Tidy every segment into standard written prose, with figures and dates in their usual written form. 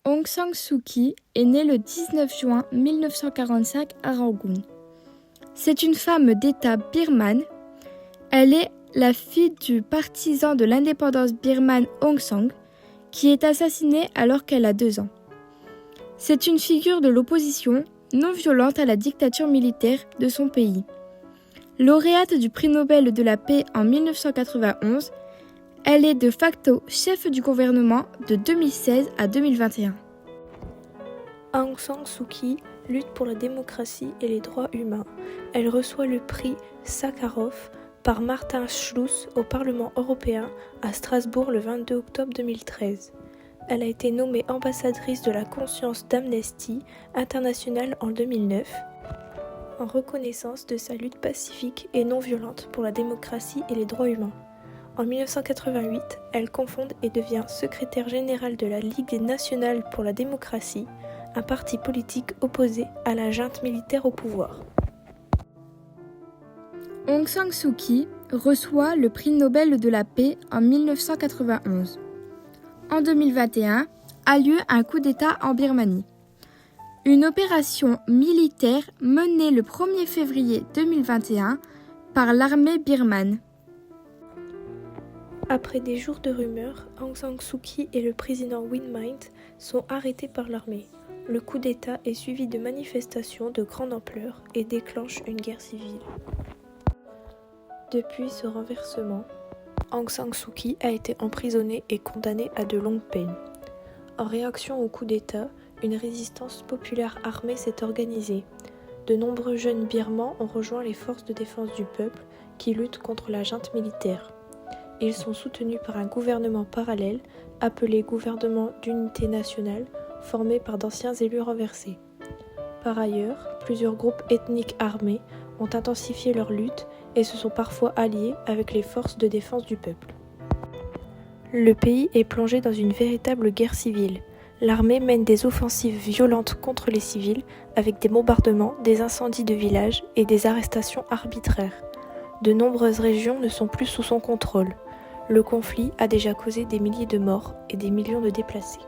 Aung San Suu Kyi est née le 19 juin 1945 à Rangoon. C'est une femme d'État birmane. Elle est la fille du partisan de l'indépendance birmane Aung San, qui est assassiné alors qu'elle a 2 ans. C'est une figure de l'opposition non violente à la dictature militaire de son pays. Lauréate du prix Nobel de la paix en 1991, elle est de facto chef du gouvernement de 2016 à 2021. Aung San Suu Kyi lutte pour la démocratie et les droits humains. Elle reçoit le prix Sakharov par Martin Schulz au Parlement européen à Strasbourg le 22 octobre 2013. Elle a été nommée ambassadrice de la conscience d'Amnesty International en 2009, en reconnaissance de sa lutte pacifique et non violente pour la démocratie et les droits humains. En 1988, elle cofonde et devient secrétaire générale de la Ligue nationale pour la démocratie, un parti politique opposé à la junte militaire au pouvoir. Aung San Suu Kyi reçoit le prix Nobel de la paix en 1991. En 2021, a lieu un coup d'État en Birmanie. Une opération militaire menée le 1er février 2021 par l'armée birmane. Après des jours de rumeurs, Aung San Suu Kyi et le président Win Myint sont arrêtés par l'armée. Le coup d'État est suivi de manifestations de grande ampleur et déclenche une guerre civile. Depuis ce renversement, Aung San Suu Kyi a été emprisonnée et condamnée à de longues peines. En réaction au coup d'État, une résistance populaire armée s'est organisée. De nombreux jeunes birmans ont rejoint les forces de défense du peuple qui luttent contre la junte militaire. Ils sont soutenus par un gouvernement parallèle appelé Gouvernement d'unité nationale, formé par d'anciens élus renversés. Par ailleurs, plusieurs groupes ethniques armés ont intensifié leur lutte et se sont parfois alliés avec les forces de défense du peuple. Le pays est plongé dans une véritable guerre civile. L'armée mène des offensives violentes contre les civils avec des bombardements, des incendies de villages et des arrestations arbitraires. De nombreuses régions ne sont plus sous son contrôle. Le conflit a déjà causé des milliers de morts et des millions de déplacés.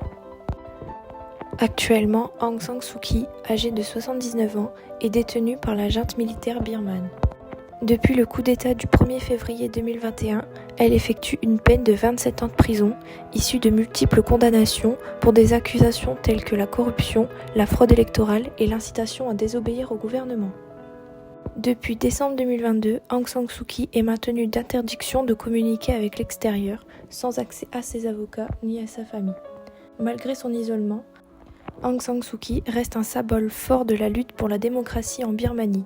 Actuellement, Aung San Suu Kyi, âgée de 79 ans, est détenue par la junte militaire birmane. Depuis le coup d'État du 1er février 2021, elle effectue une peine de 27 ans de prison, issue de multiples condamnations pour des accusations telles que la corruption, la fraude électorale et l'incitation à désobéir au gouvernement. Depuis décembre 2022, Aung San Suu Kyi est maintenue d'interdiction de communiquer avec l'extérieur, sans accès à ses avocats ni à sa famille. Malgré son isolement, Aung San Suu Kyi reste un symbole fort de la lutte pour la démocratie en Birmanie.